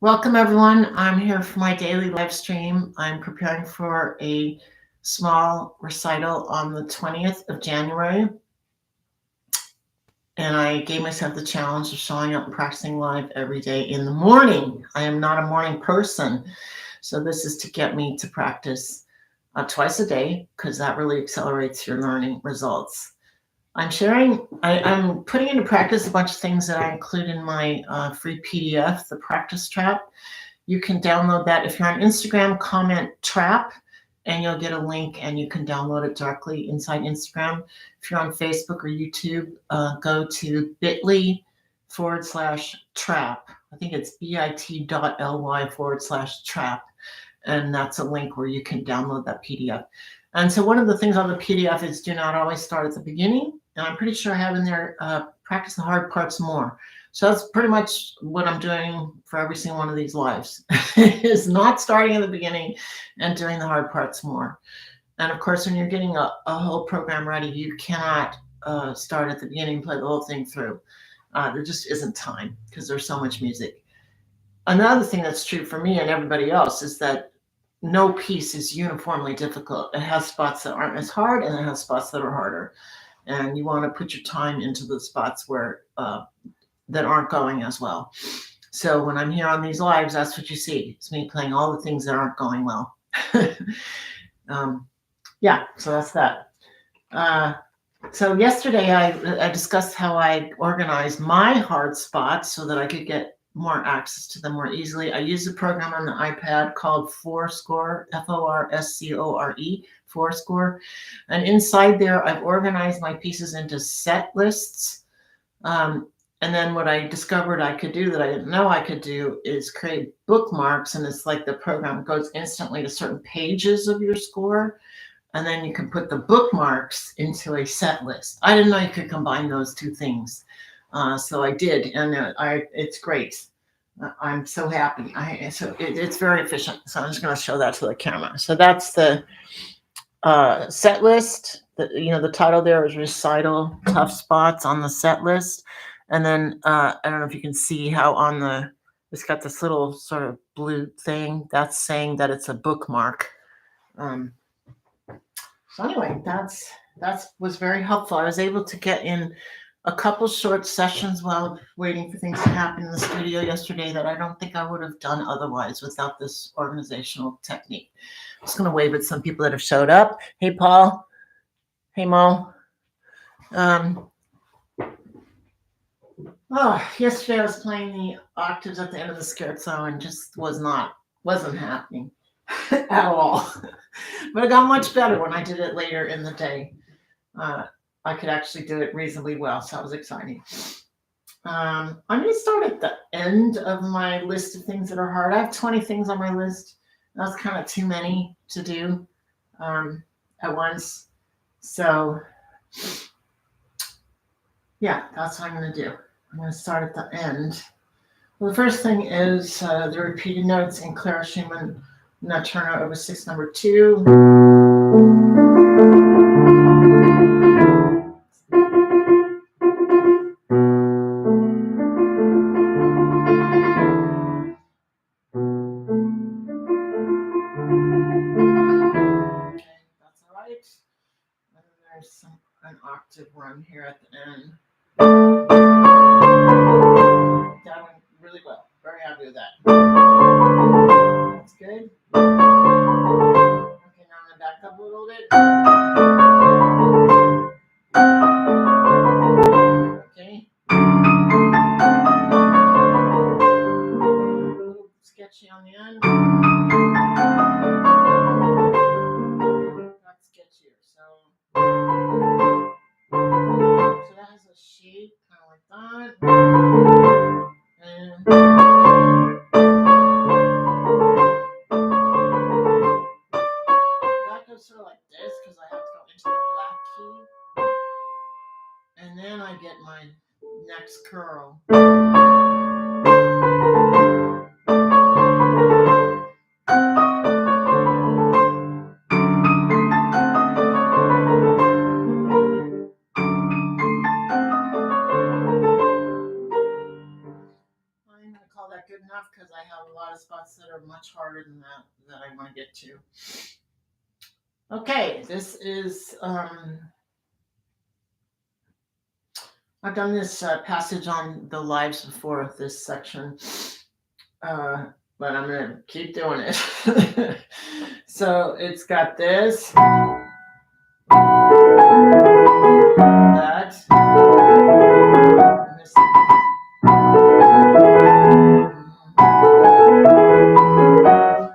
Welcome, everyone. I'm here for my daily live stream. I'm preparing for a small recital on the 20th of January. And I gave myself the challenge of showing up and practicing live every day in the morning. I am not a morning person. So this is to get me to practice twice a day, because that really accelerates your learning results. I'm putting into practice a bunch of things that I include in my free PDF, the practice trap. You can download that if you're on Instagram, comment trap, and you'll get a link and you can download it directly inside Instagram. If you're on Facebook or YouTube, go to bit.ly/trap. I think it's bit.ly/trap. And that's a link where you can download that PDF. And so one of the things on the PDF is do not always start at the beginning. And I'm pretty sure I have in there, practice the hard parts more. So that's pretty much what I'm doing for every single one of these lives, is not starting at the beginning and doing the hard parts more. And of course, when you're getting a whole program ready, you cannot start at the beginning and play the whole thing through. There just isn't time because there's so much music. Another thing that's true for me and everybody else is that no piece is uniformly difficult. It has spots that aren't as hard and it has spots that are harder. And you want to put your time into the spots where that aren't going as well. So when I'm here on these lives, that's what you see. It's me playing all the things that aren't going well. Yeah, so that's that. So yesterday I discussed how I organized my hard spots so that I could get more access to them more easily. I use a program on the iPad called Fourscore, F-O-R-S-C-O-R-E, Fourscore. And inside there, I've organized my pieces into set lists. And then what I discovered I could do that I didn't know I could do is create bookmarks. And it's like the program goes instantly to certain pages of your score. And then you can put the bookmarks into a set list. I didn't know you could combine those two things. So I did, and it's great. I'm so happy. It's very efficient. So I'm just going to show that to the camera. So that's the set list. The title there is Recital Tough Spots on the Set List. And then I don't know if you can see how it's got this little sort of blue thing. That's saying that it's a bookmark. So anyway, that was very helpful. I was able to get in a couple short sessions while waiting for things to happen in the studio yesterday that I don't think I would have done otherwise without this organizational technique. I'm just going to wave at some people that have showed up. Hey, Paul. Hey, Mo. Yesterday I was playing the octaves at the end of the scherzo and just wasn't happening at all. But it got much better when I did it later in the day. I could actually do it reasonably well, so that was exciting. I'm going to start at the end of my list of things that are hard. I have 20 things on my list. That's kind of too many to do at once. So, yeah, that's what I'm going to do. I'm going to start at the end. Well, the first thing is the repeated notes in Clara Schumann Nocturno Opus 6 number 2. That's all right. And there's an octave run here at the end. That went really well. Very happy with that. That's good. Okay, now I'm going to back up a little bit. Okay. A little sketchy on the end. Not sketchier. So that has a shape kind of like that. And that goes sort of like this because I have to go into the black key. And then I get my next curl. I'm going to call that good enough because I have a lot much harder than that I want to get to. Okay, this is, I've done this passage on the lives before, this section, but I'm going to keep doing it. So it's got this, that, this.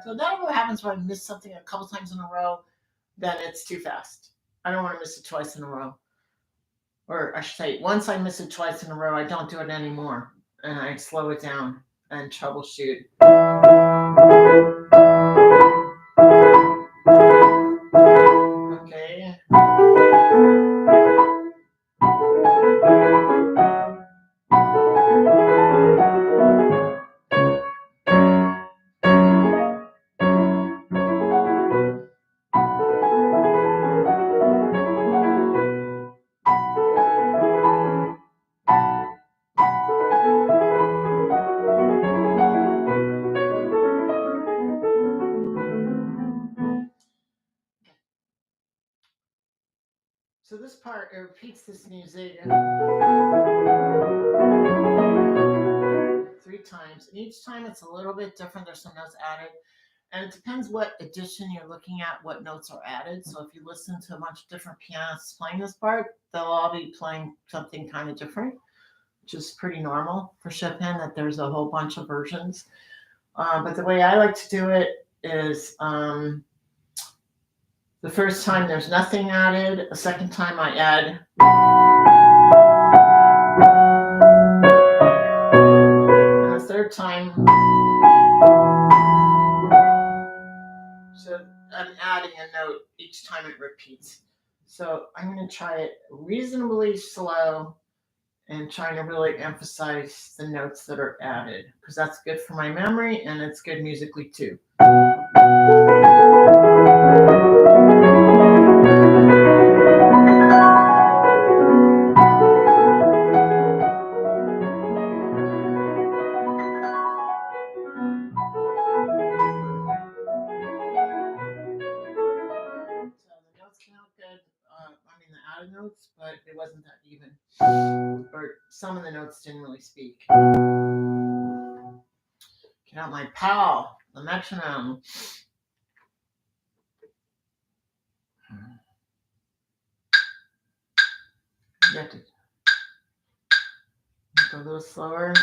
So that what happens when I miss something a couple times in a row, then it's too fast. I don't want to miss it twice in a row. Or I should say, once I miss it twice in a row, I don't do it anymore. And I slow it down and troubleshoot. Okay. So this part, it repeats this music 3 times. And each time it's a little bit different. There's some notes added. And it depends what edition you're looking at, what notes are added. So if you listen to a bunch of different pianists playing this part, they'll all be playing something kind of different, which is pretty normal for Chopin, that there's a whole bunch of versions. But the way I like to do it is the first time there's nothing added. The second time I add. And the third time, so I'm adding a note each time it repeats. So I'm going to try it reasonably slow and trying to really emphasize the notes that are added, because that's good for my memory and it's good musically too. The added notes, but it wasn't that even. Or some of the notes didn't really speak. Get out my pal, the metronome. You have to go a little slower.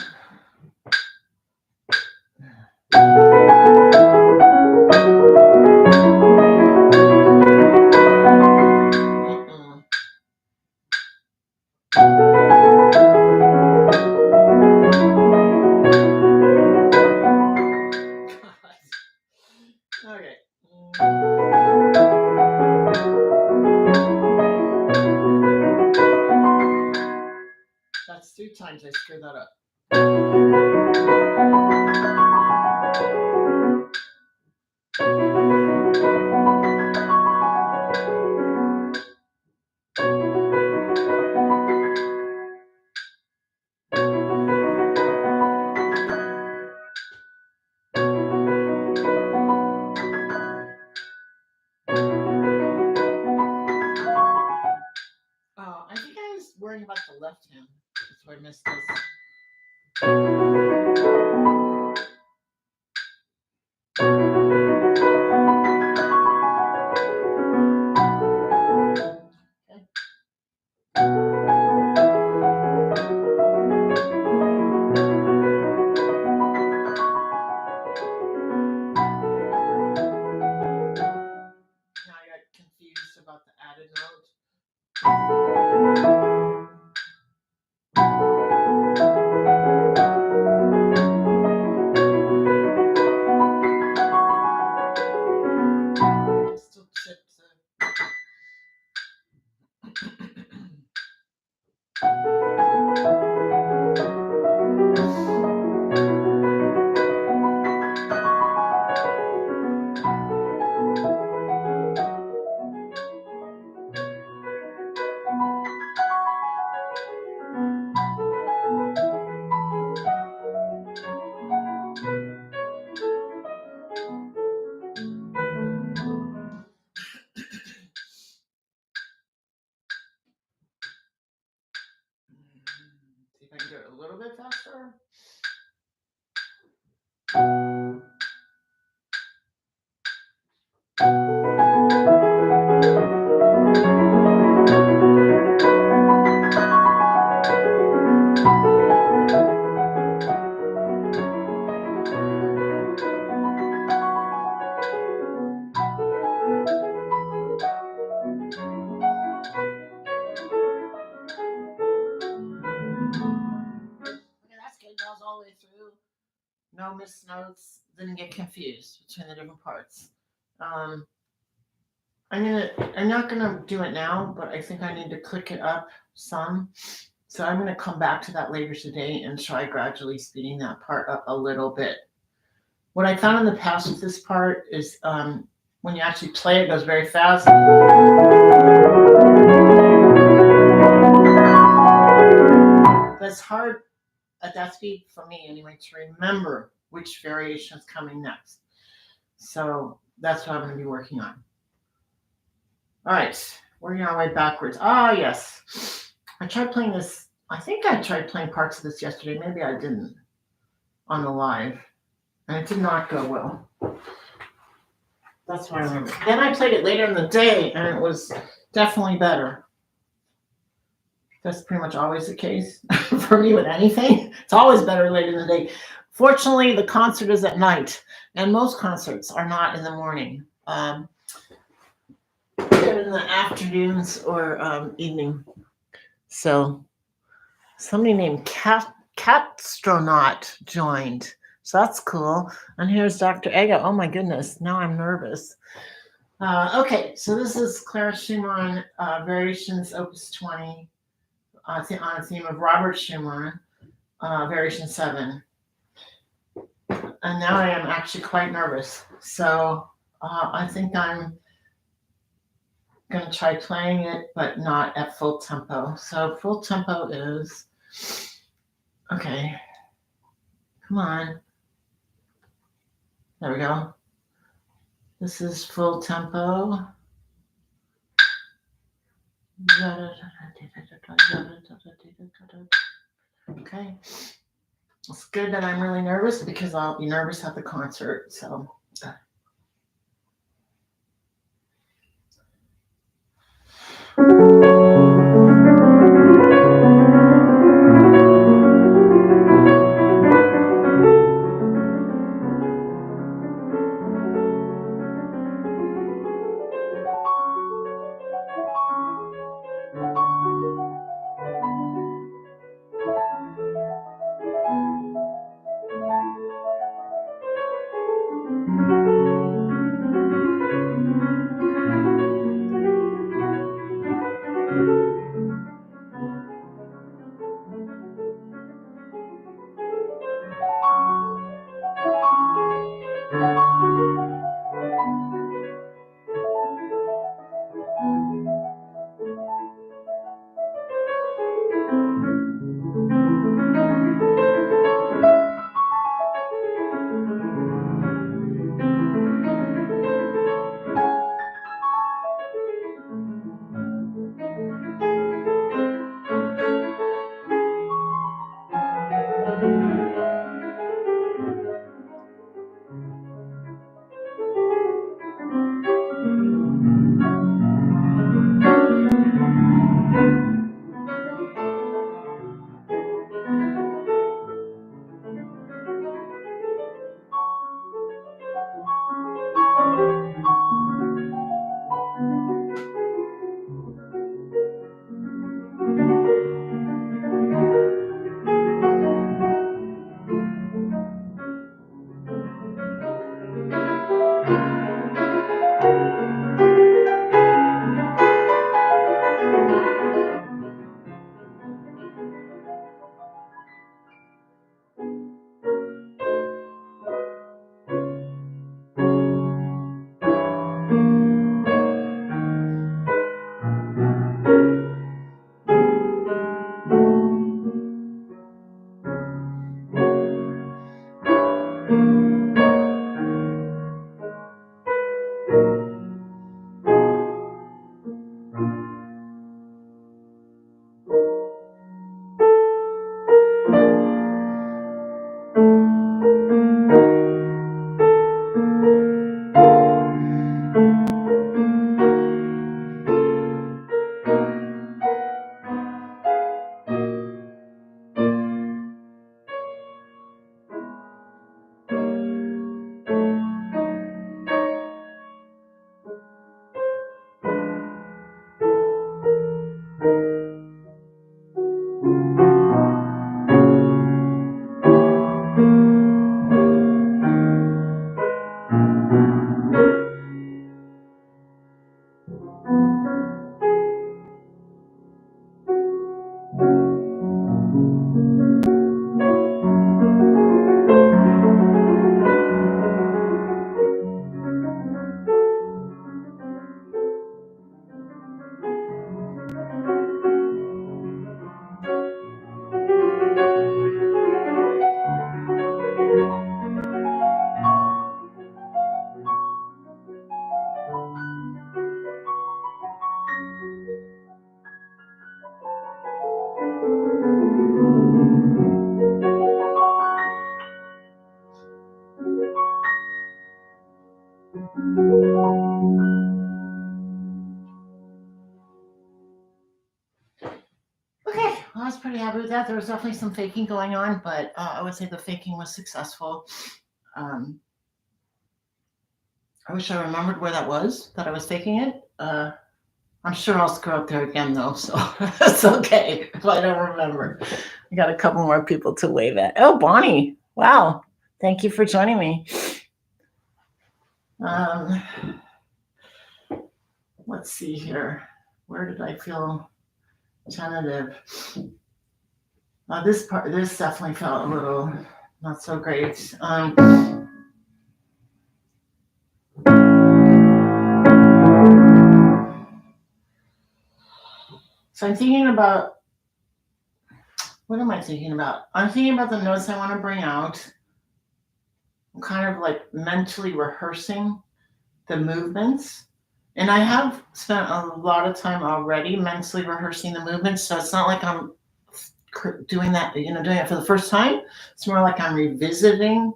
Okay. That's 3 times I screwed that up. I think I was worrying about the left hand. That's why I missed this. Now I got confused about the added note. Still chips. I can do it a little bit faster. Okay, that's good. Goes all the way through. No missed notes. Didn't get confused between the different parts. Um, I'm not gonna do it now, but I think I need to click it up some. So I'm gonna come back to that later today and try gradually speeding that part up a little bit. What I found in the past with this part is when you actually play it, it goes very fast. That's hard at that speed for me anyway to remember which variation is coming next. So that's what I'm going to be working on. All right, working our way backwards. Ah, yes. I tried playing this. I think I tried playing parts of this yesterday. Maybe I didn't on the live. And it did not go well. That's what I remember. Then I played it later in the day, and it was definitely better. That's pretty much always the case for me with anything. It's always better later in the day. Fortunately, the concert is at night, and most concerts are not in the morning. They're in the afternoons or evening. So somebody named Catstronaut joined. So that's cool. And here's Dr. Ega. Oh my goodness, now I'm nervous. Okay, so this is Clara Schumann Variations Opus 20 on a theme of Robert Schumann, Variation 7. And now I am actually quite nervous. So I think I'm going to try playing it, but not at full tempo. So full tempo is, okay, come on. There we go. This is full tempo. Okay. It's good that I'm really nervous because I'll be nervous at the concert. So. I was pretty happy with that. There was definitely some faking going on, but I would say the faking was successful. Um, I wish I remembered where that was, that I was faking it. I'm sure I'll screw up there again, though, so it's okay if I don't remember. I got a couple more people to wave at. Oh, Bonnie. Wow. Thank you for joining me. Let's see here. Where did I feel tentative? This definitely felt a little not so great. So I'm thinking about, what am I thinking about? I'm thinking about the notes I want to bring out. I'm kind of like mentally rehearsing the movements. And I have spent a lot of time already mentally rehearsing the movements. So it's not like I'm doing that, doing it for the first time. It's more like I'm revisiting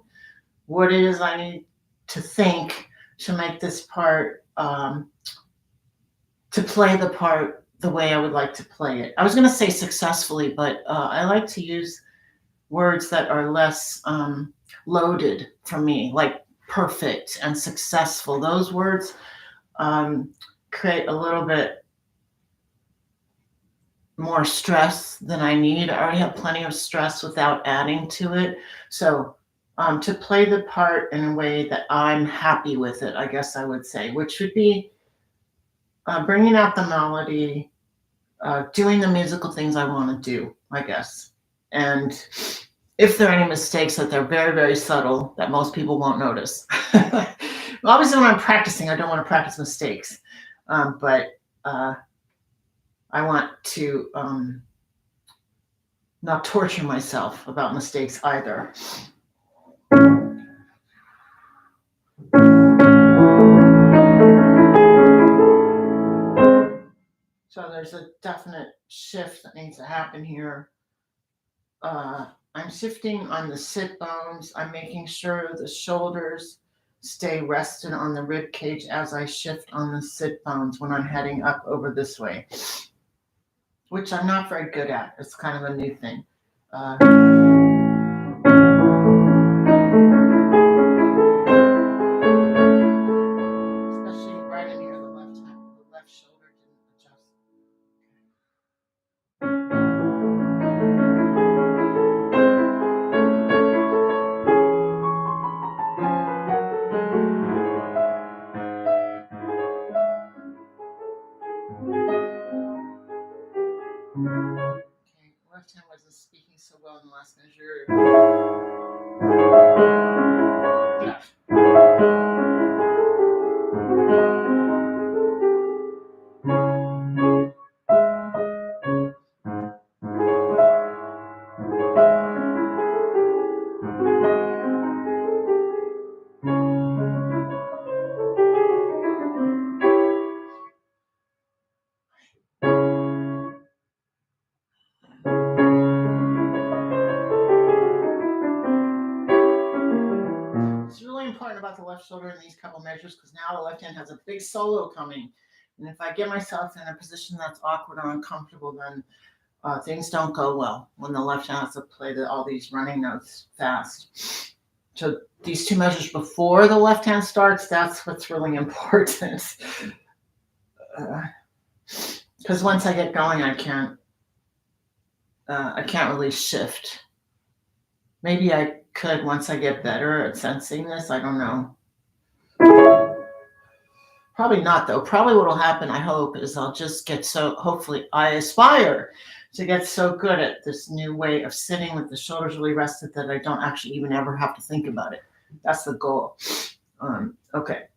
what it is I need to think to make this part, to play the part the way I would like to play it. I was going to say successfully, but I like to use words that are less loaded for me, like perfect and successful. Those words create a little bit more stress than I need. I already have plenty of stress without adding to it. So to play the part in a way that I'm happy with it, I guess I would say, which would be bringing out the melody, doing the musical things I want to do, I guess. And if there are any mistakes, that they're very, very subtle, that most people won't notice. Obviously, when I'm practicing, I don't want to practice mistakes. But I want to not torture myself about mistakes either. So there's a definite shift that needs to happen here. I'm shifting on the sit bones. I'm making sure the shoulders stay rested on the rib cage as I shift on the sit bones when I'm heading up over this way, which I'm not very good at. It's kind of a new thing. Especially right in here, the left shoulder didn't adjust. Okay, left hand wasn't speaking so well in the last measure. Yeah. It's really important about the left shoulder in these couple measures because now the left hand has a big solo coming. And if I get myself in a position that's awkward or uncomfortable, then things don't go well when the left hand has to play all these running notes fast. So these two measures before the left hand starts, that's what's really important. Because once I get going, I can't really shift. Maybe I could once I get better at sensing this. I don't know. Probably not, though. Probably what will happen, I hope, is I'll just get hopefully I aspire to get so good at this new way of sitting with the shoulders really rested that I don't actually even ever have to think about it. That's the goal. Okay.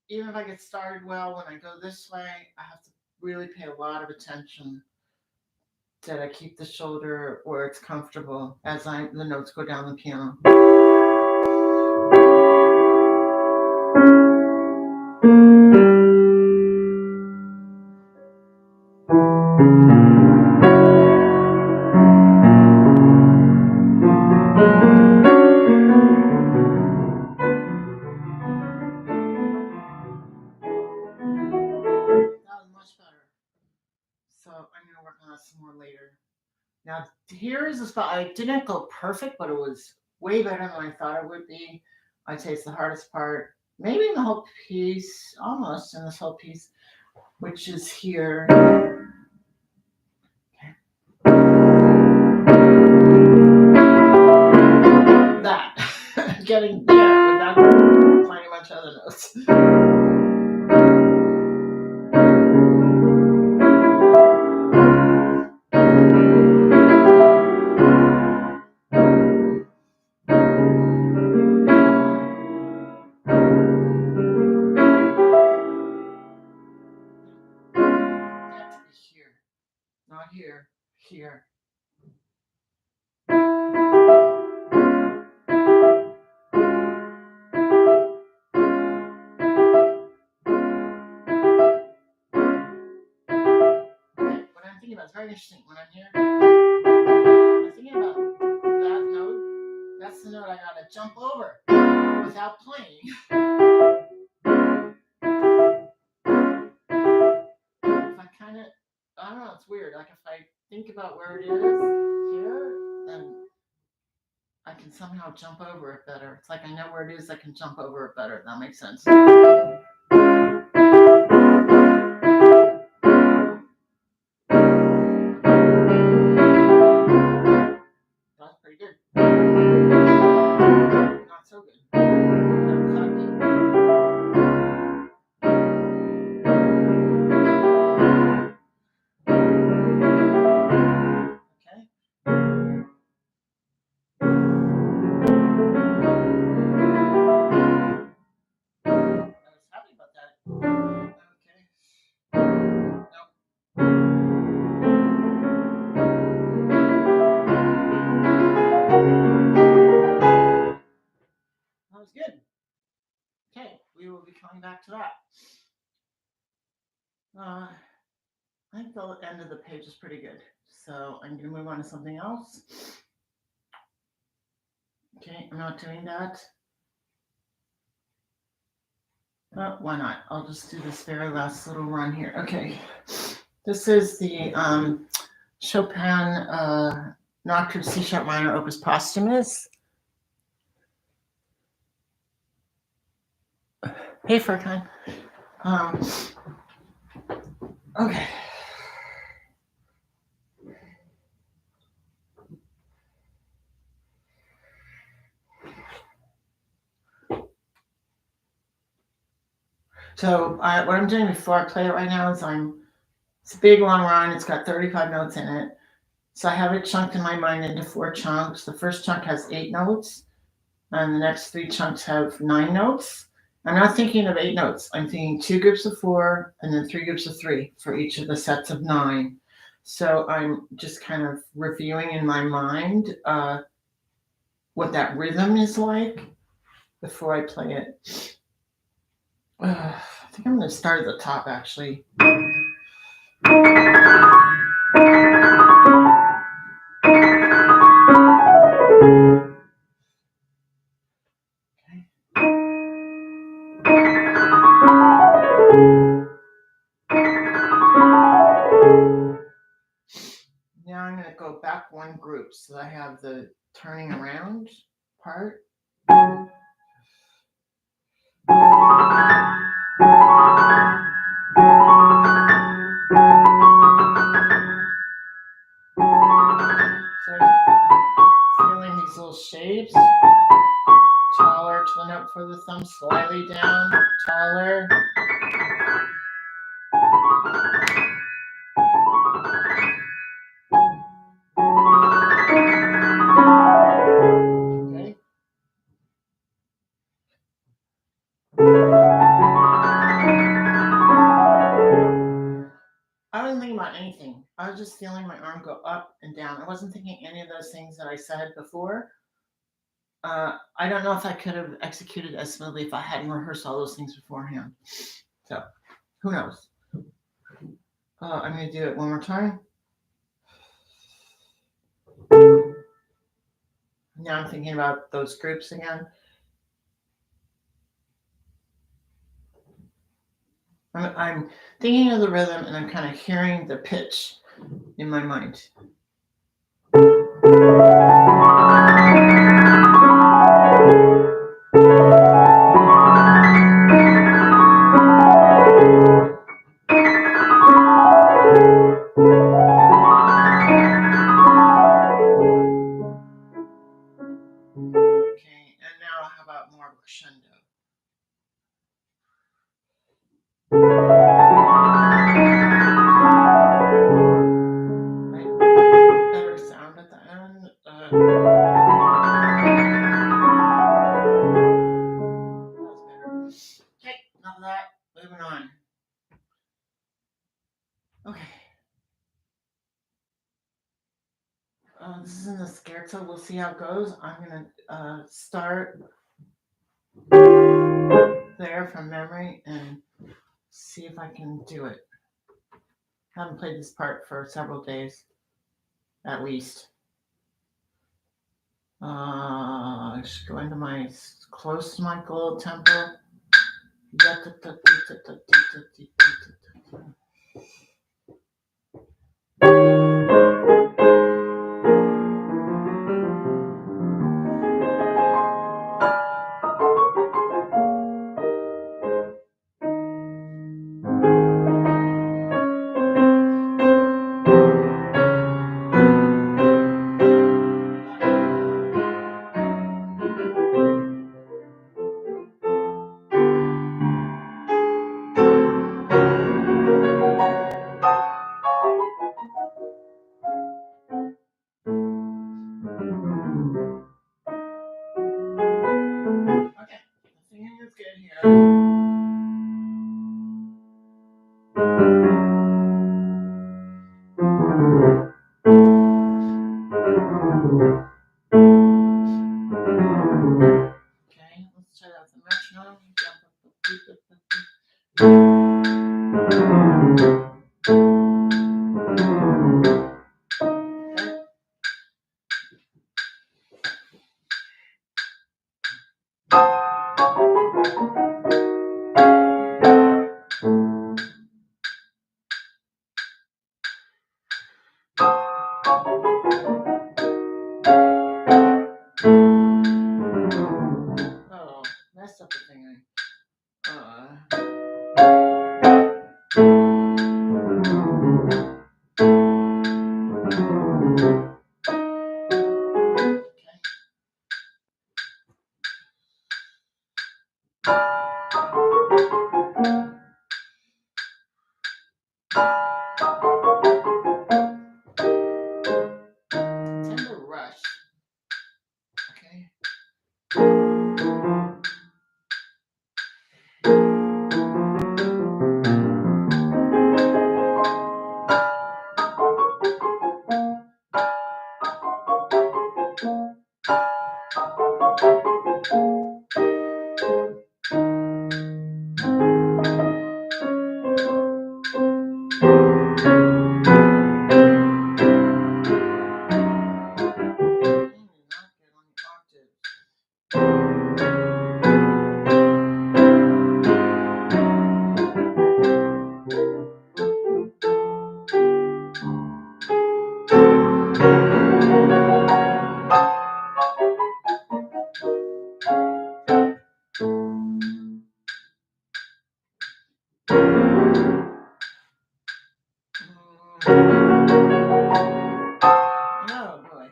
even if I get started well, when I go this way, I have to really pay a lot of attention that I keep the shoulder where it's comfortable as the notes go down the piano. That was much better. So I'm going to work on that some more later. Now, here is the spot. I didn't go perfect, but it was way better than I thought it would be. I'd say it's the hardest part, maybe in the whole piece, almost in this whole piece, which is here. That. Getting there without playing a bunch of other notes. Here, not here, here. What I'm thinking about is very interesting. When I'm here, I'm thinking about that note. That's the note I gotta jump over without playing. If I kind of, I don't know, it's weird. Like if I think about where it is here, then I can somehow jump over it better. It's like I know where it is, I can jump over it better. That makes sense. That's pretty good. Not so good. That was good. Okay, we will be coming back to that. I think the end of the page is pretty good. So I'm going to move on to something else. Okay, I'm not doing that. Why not? I'll just do this very last little run here. Okay, this is the Chopin Nocturne C# minor Opus Posthumous. Hey, Furkan. Okay. So what I'm doing before I play it right now is it's a big long run. It's got 35 notes in it. So I have it chunked in my mind into 4 chunks. The first chunk has 8 notes, and the next 3 chunks have 9 notes. I'm not thinking of 8 notes. I'm thinking 2 groups of 4 and then 3 groups of 3 for each of the sets of 9. So I'm just kind of reviewing in my mind what that rhythm is like before I play it. I think I'm going to start at the top, actually. Now I'm going to go back 1 group, so I have the turning around part. So I'm feeling these little shapes. Taller to the note for the thumb, slightly down, taller. Okay. go up and down. I wasn't thinking any of those things that I said before. I don't know if I could have executed as smoothly if I hadn't rehearsed all those things beforehand. So, who knows? I'm going to do it one more time. Now I'm thinking about those groups again. I'm thinking of the rhythm and I'm kind of hearing the pitch in my mind. Okay, and now how about more crescendo? Right? Better sound at the end. That was better. Okay, enough of that. Moving on. Okay. This is in the Scherzo. We'll see how it goes. I'm going to start there from memory and see if I can do it. I haven't played this part for several days, at least. I should go into my close to my gold tempo. Okay, the singing is good here. Okay, let's try that with the metronome. Oh, messed up the thing. Tempo rush. Okay. Not good on the octave. Oh boy.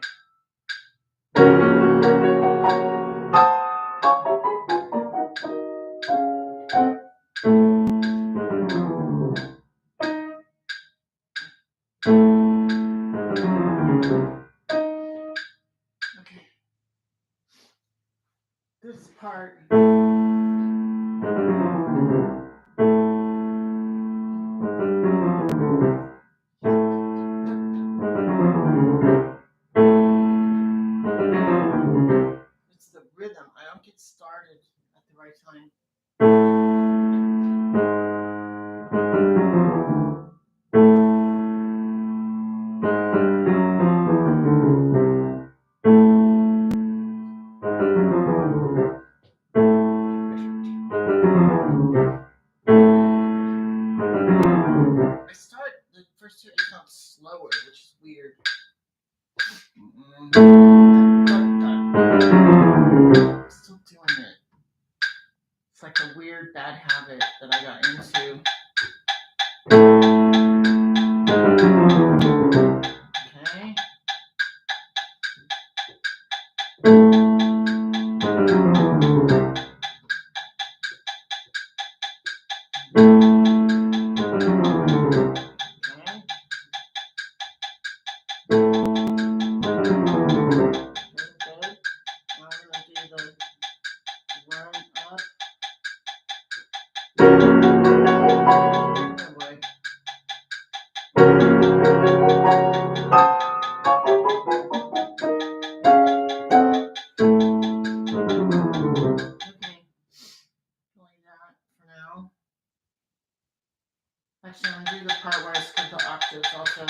Okay. This part. it started at the right time. I start the first two eighth notes slower, which is weird. Still doing it. It's like a weird bad habit that I got into. Okay. Actually, I'm going to do the part where I skip the octaves also.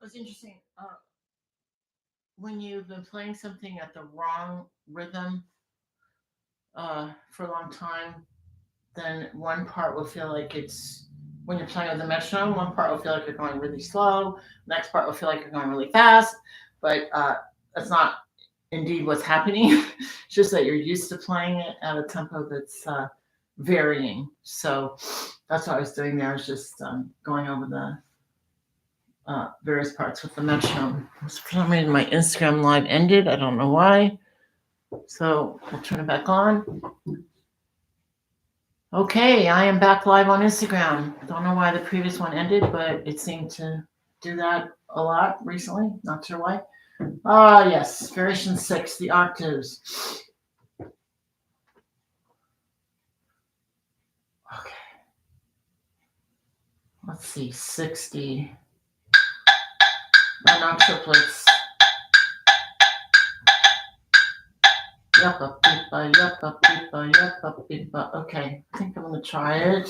It's interesting. When you've been playing something at the wrong rhythm for a long time, then one part will feel like it's, when you're playing with the metronome, one part will feel like you're going really slow, next part will feel like you're going really fast, but that's not indeed what's happening. It's just that you're used to playing it at a tempo that's varying. So that's what I was doing there. I was just going over the various parts with the metronome. For some reason, my Instagram live ended. I don't know why. So I'll turn it back on. Okay, I am back live on Instagram. Don't know why the previous one ended, but it seemed to do that a lot recently. Not sure why. Yes, variation 6, the octaves. Okay. Let's see, 60. Non triplets. Yappa beepa, yappa beepa, yappa beepa. Okay, I think I'm gonna try it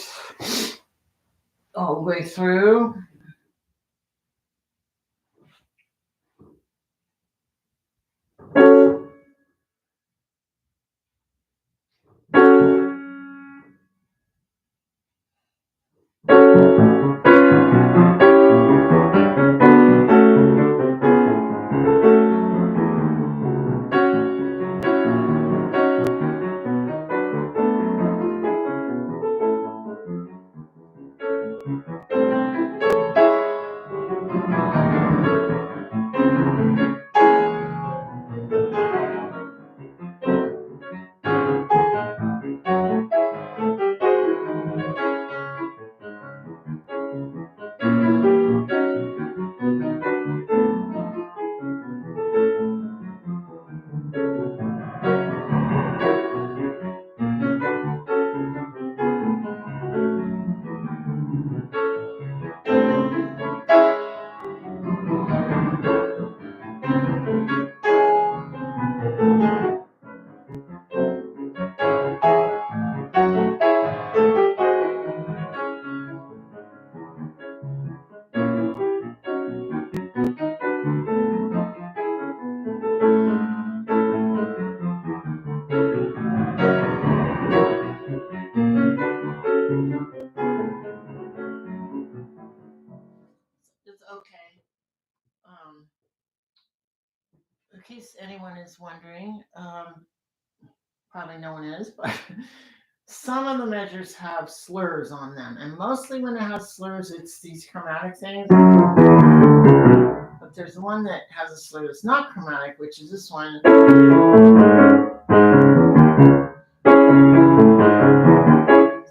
all the way through. It's okay. In case anyone is wondering, probably no one is, but some of the measures have slurs on them, and mostly when it has slurs, it's these chromatic things. But there's one that has a salute that's not chromatic, which is this one. So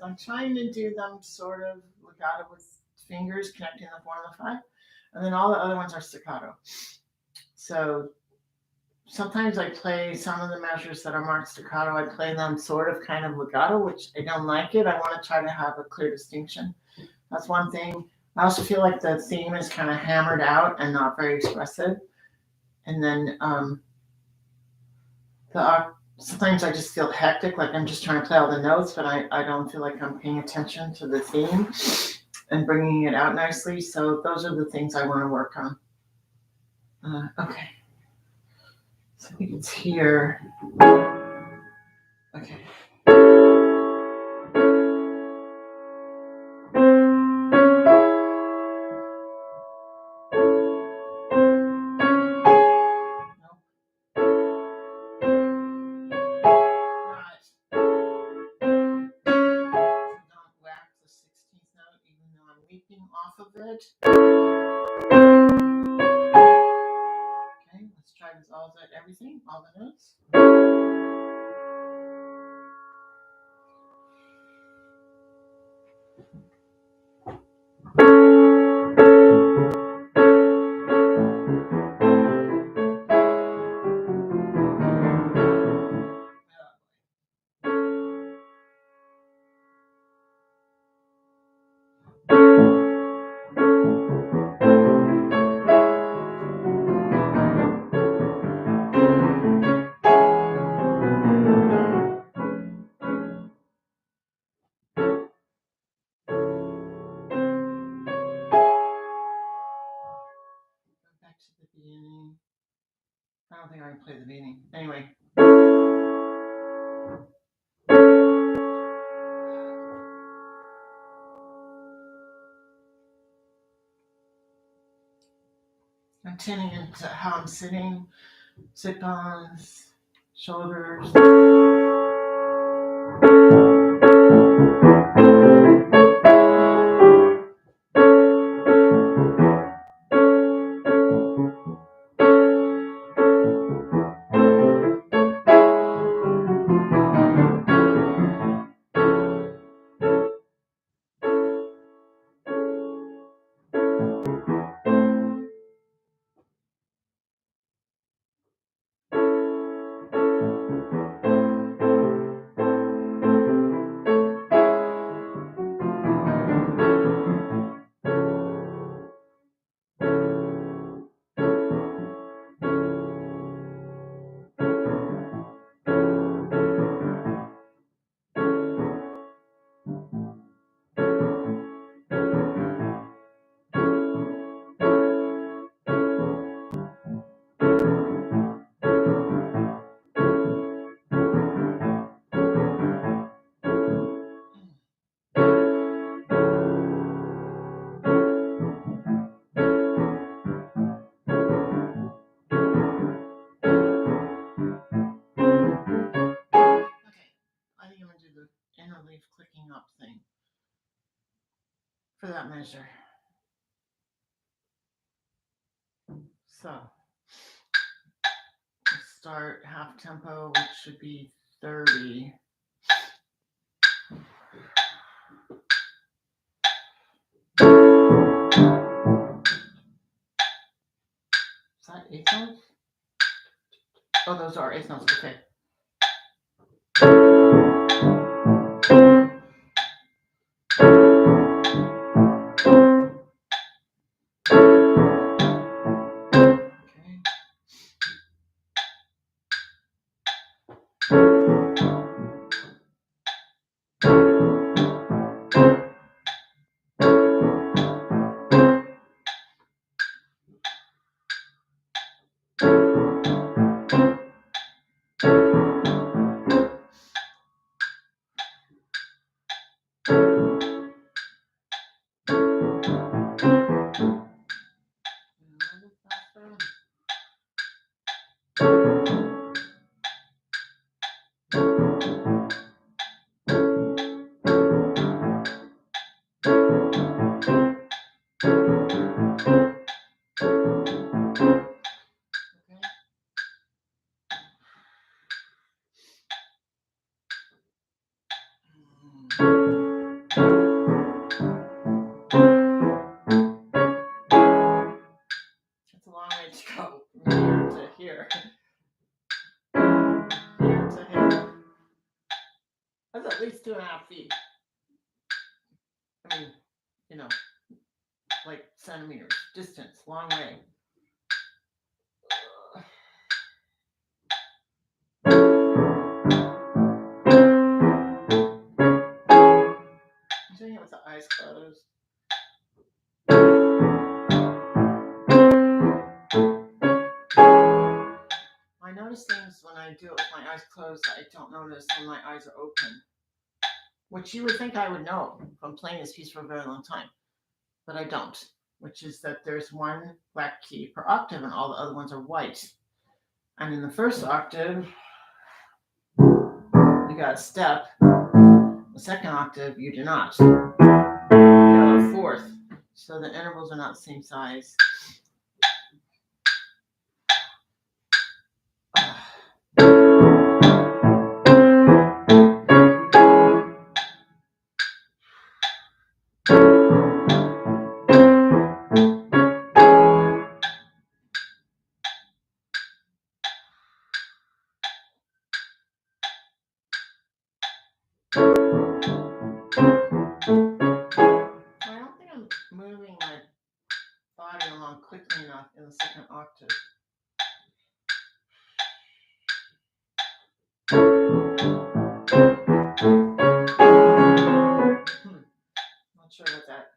I'm trying to do them sort of legato with fingers connecting the 4 and the 5. And then all the other ones are staccato. So sometimes I play some of the measures that are marked staccato. I play them sort of kind of legato, which I don't like it. I want to try to have a clear distinction. That's one thing. I also feel like the theme is kind of hammered out and not very expressive. And then sometimes I just feel hectic, like I'm just trying to play all the notes, but I don't feel like I'm paying attention to the theme and bringing it out nicely. So those are the things I want to work on. Okay. So I think it's here. Okay. Off of it. Okay, let's try this. All that, everything, all the notes. Back to the beginning. I don't think I can play the beginning. Anyway. I'm tuning into how I'm sitting, sit bones, shoulders. Leaf clicking up thing for that measure. So let's start half tempo, which should be 30. Is that eighth notes? Oh, those are eighth notes. Okay. Okay. here. Here to here. That's at least 2.5 feet. I mean, you know, like centimeters, distance, long way. I'm doing it with the eyes closed. I notice things when I do it with my eyes closed that I don't notice when my eyes are open, which you would think I would know from playing this piece for a very long time, but I don't, which is that there's one black key per octave and all the other ones are white. And in the first octave, you got a step. The second octave, you do not. You got a fourth. So the intervals are not the same size. I don't think I'm moving my body along quickly enough in the second octave. Not sure about that.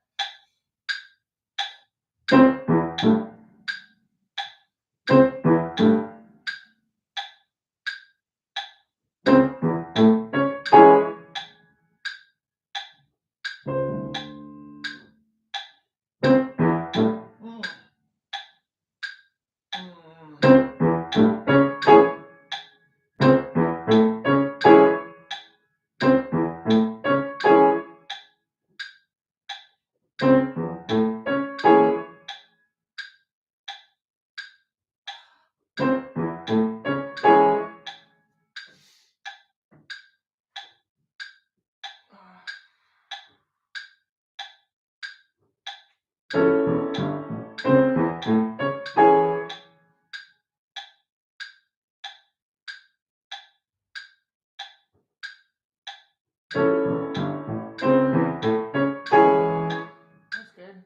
That's good.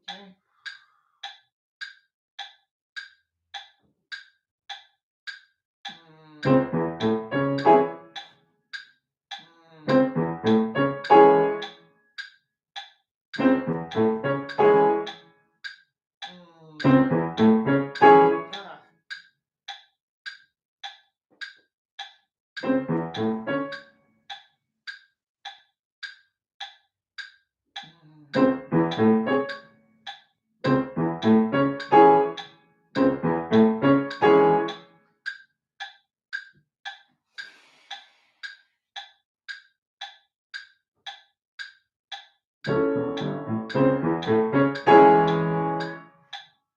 Okay.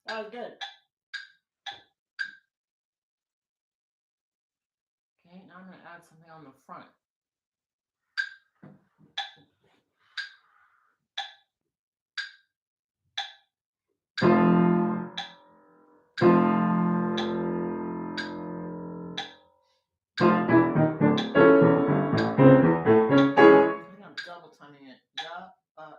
That was good. Okay, now I'm going to add something on the front. I think I'm double timing it. Yeah. Oh,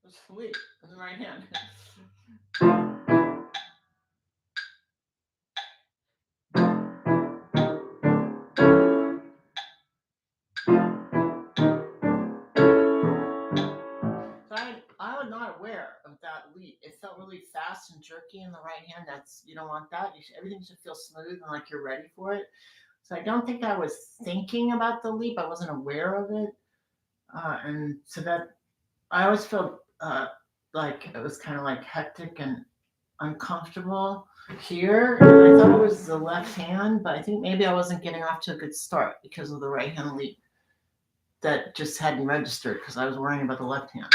that's sweet. In the right hand. So I was not aware of that leap. It felt really fast and jerky in the right hand. You don't want that. Everything should feel smooth and like you're ready for it. So I don't think I was thinking about the leap. I wasn't aware of it. And so that I always felt like it was kind of like hectic and uncomfortable here. And I thought it was the left hand, but I think maybe I wasn't getting off to a good start because of the right hand leap that just hadn't registered because I was worrying about the left hand.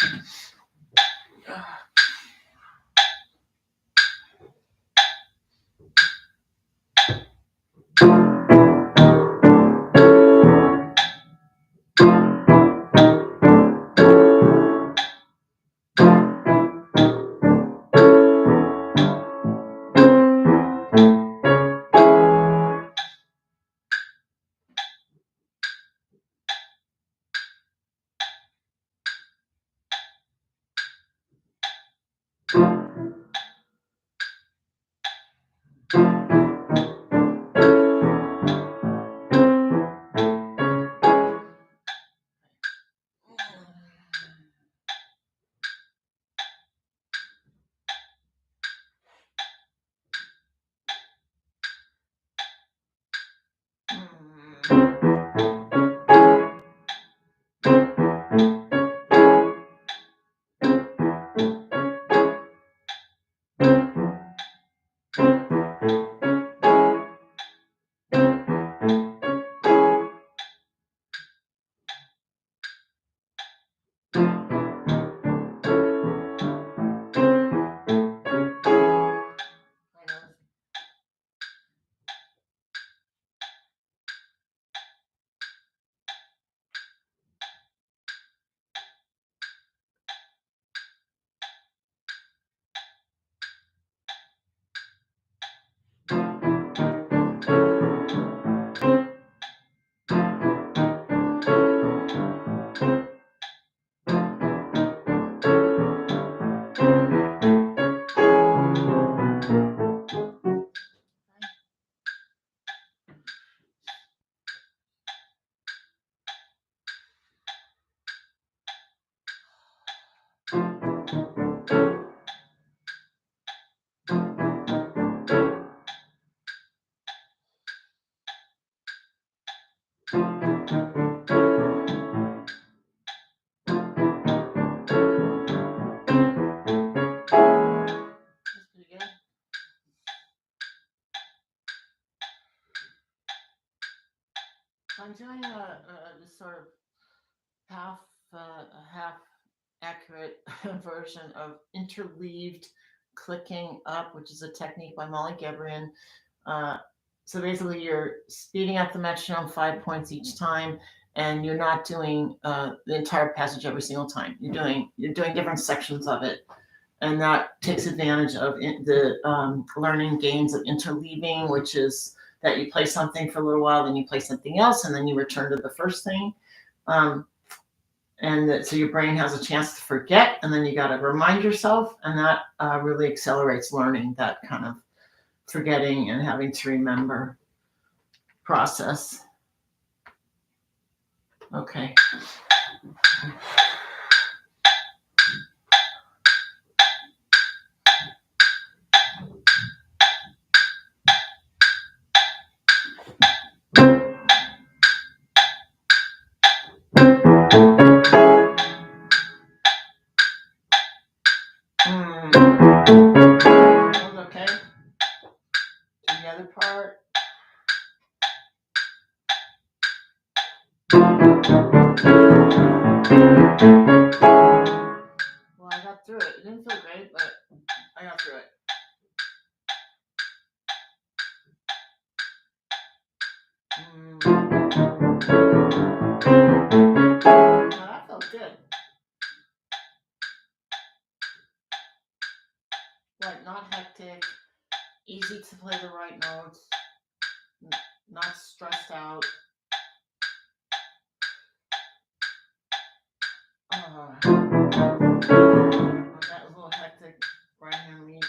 I'm doing this sort of half accurate version of interleaved clicking up, which is a technique by Molly Gebrian. So basically, you're speeding up the metronome 5 points each time, and you're not doing the entire passage every single time. You're doing different sections of it, and that takes advantage of the learning gains of interleaving, which is that you play something for a little while, then you play something else, and then you return to the first thing. So your brain has a chance to forget, and then you got to remind yourself, and that really accelerates learning, that kind of forgetting and having to remember process. Okay. Okay. Do the other part. Well, I got through it. It didn't feel great, but I got through it. Well, that felt good. Like, not hectic, easy to play the right notes, not stressed out. That was a little hectic. Right hand lead.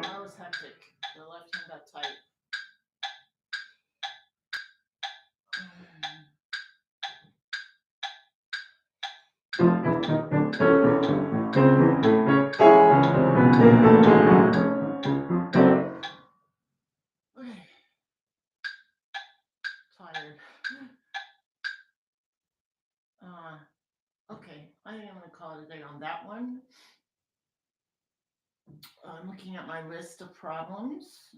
That was hectic. The left hand got tight. Okay. Tired. Okay, I think I'm going to call it a day on that one. I'm looking at my list of problems,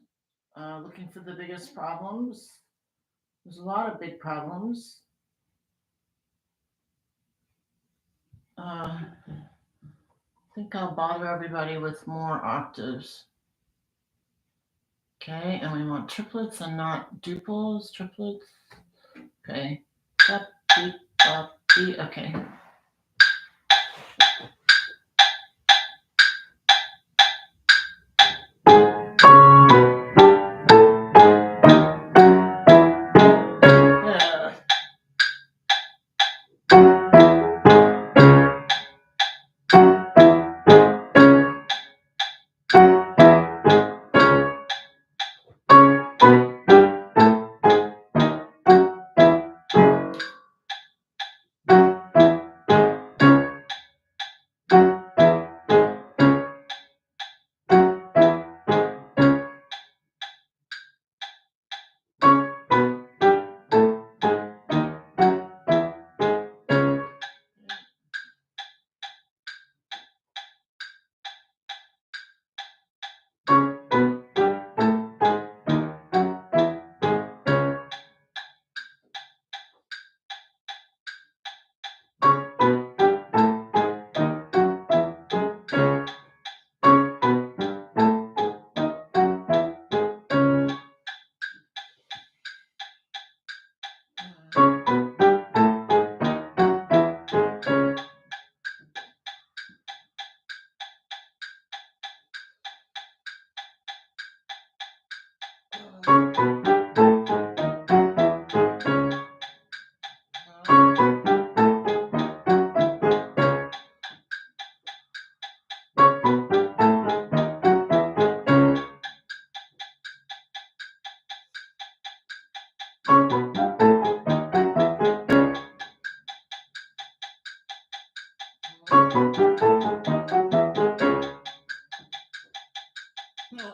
looking for the biggest problems. There's a lot of big problems. I think I'll bother everybody with more octaves. Okay, and we want triplets and not duples, triplets. Okay, okay.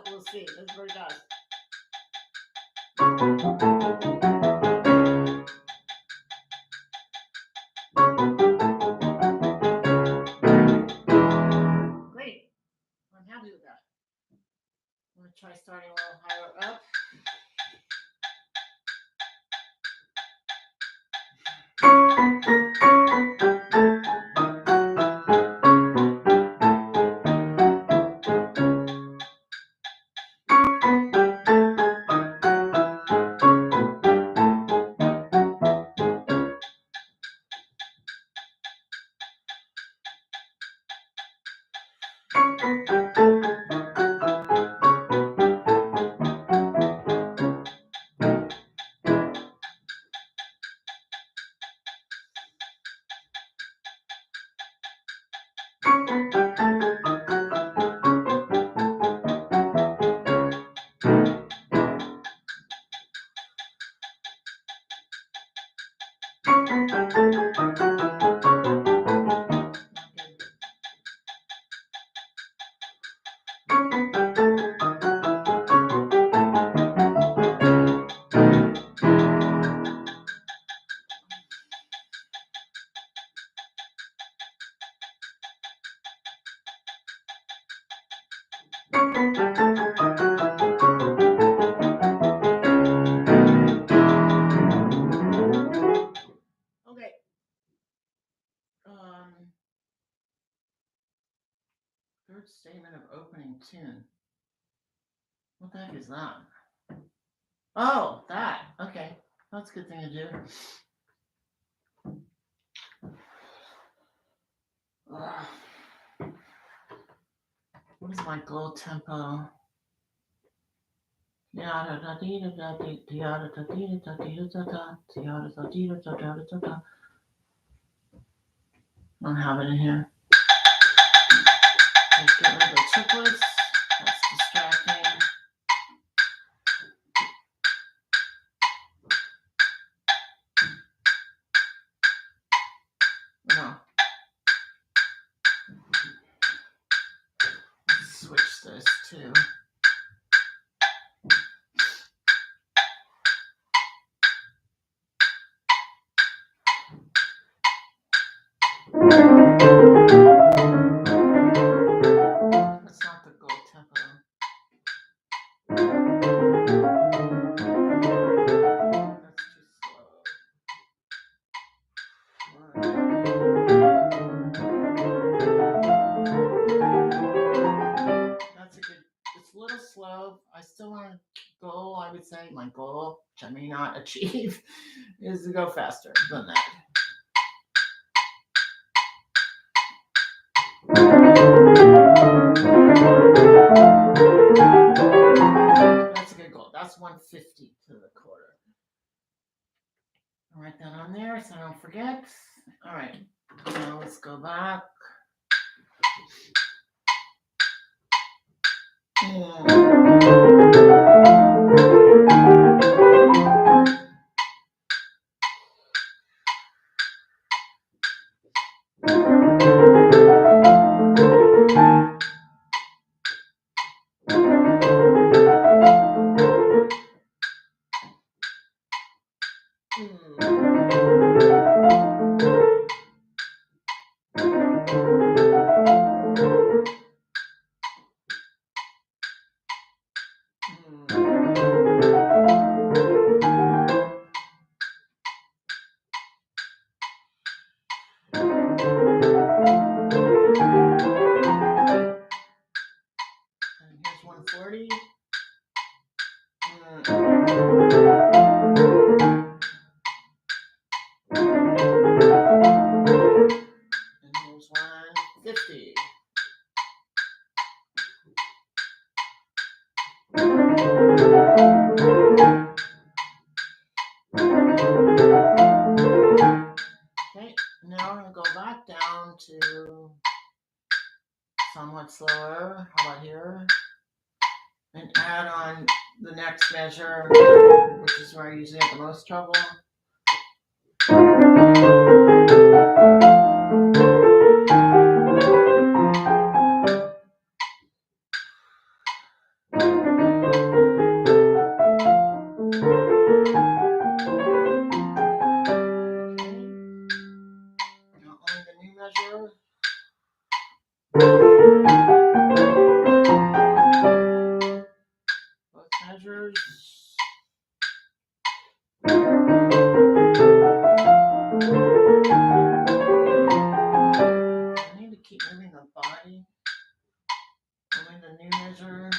We'll see. This is what it does. Great. I'm happy with that. I'm going to try starting a little higher up. Okay. Third statement of opening tune. What the heck is that? Oh, that. Okay. That's a good thing to do. What is my goal tempo? I don't have it in here. Let's get rid of the triplets. That's distracting. No. Let's switch this too. That's not the goal tempo. That's too slow. That's a good, it's a little slow. I still want to go, I would say my goal, which I may not achieve, is to go faster than that. That's a good goal. That's 150 to the quarter. I'll write that on there so I don't forget. All right, now let's go back. And here's 140. And here's 150. Okay, now we're going to go back down to somewhat slower. How about here? And add on the next measure, which is where I usually have the most trouble. measure. Both measures. I need to keep moving the body. Moving the new measure.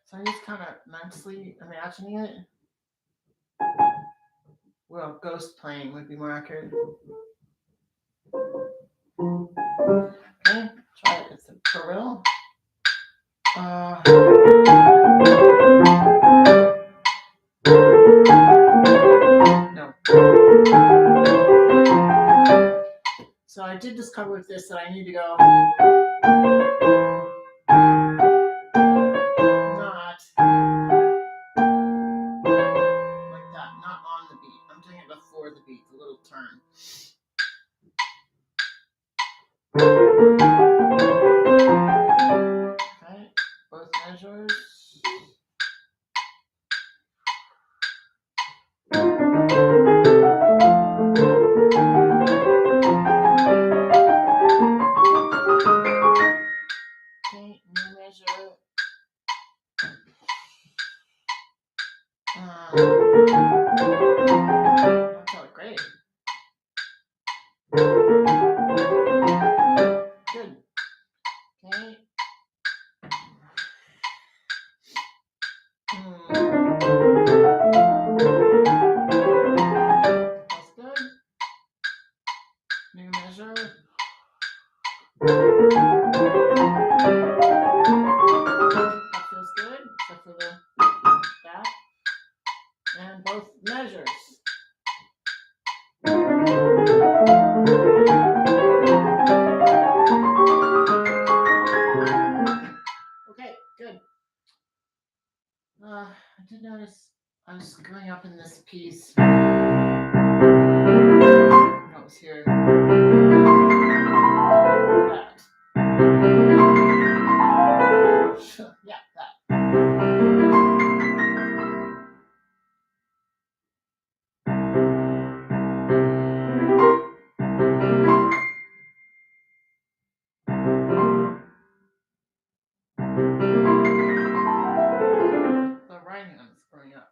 So I'm just kind of mentally imagining it. Well, ghost playing would be more accurate. Okay, try it. It's for real. No. So I did discover with this that I need to go not like that, not on the beat. I'm doing it before the beat, the little turn. Okay, both measures. Okay, new measure. That's all great. Good. Okay. That's good. New measure. That feels good, except for the back. And both measures. Okay, good. I did notice I was screwing up in this piece. That was here. That. Yeah, that. The writing I'm screwing up.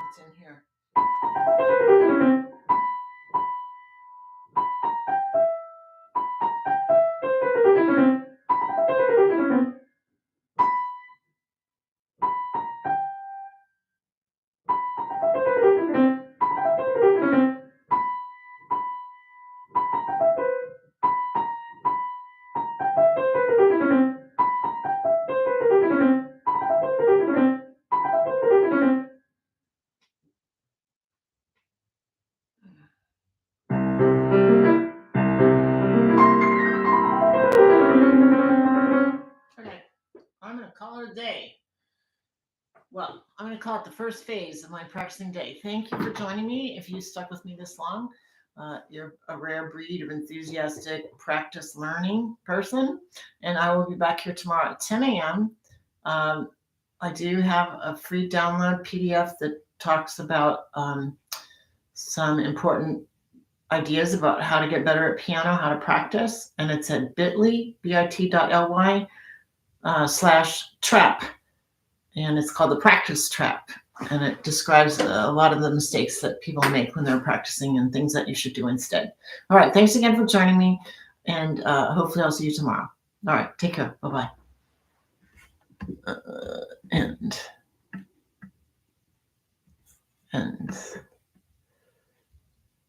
It's in here. Okay, I'm going to call it a day. Well, I'm going to call it the first phase of my practicing day. Thank you for joining me. If you stuck with me this long, you're a rare breed of enthusiastic practice learning person. And I will be back here tomorrow at 10 a.m. I do have a free download PDF that talks about some important ideas about how to get better at piano, how to practice. And it's at bit.ly /trap. And it's called the practice trap. And it describes a lot of the mistakes that people make when they're practicing and things that you should do instead. All right. Thanks again for joining me. And hopefully I'll see you tomorrow. All right. Take care. Bye-bye. End.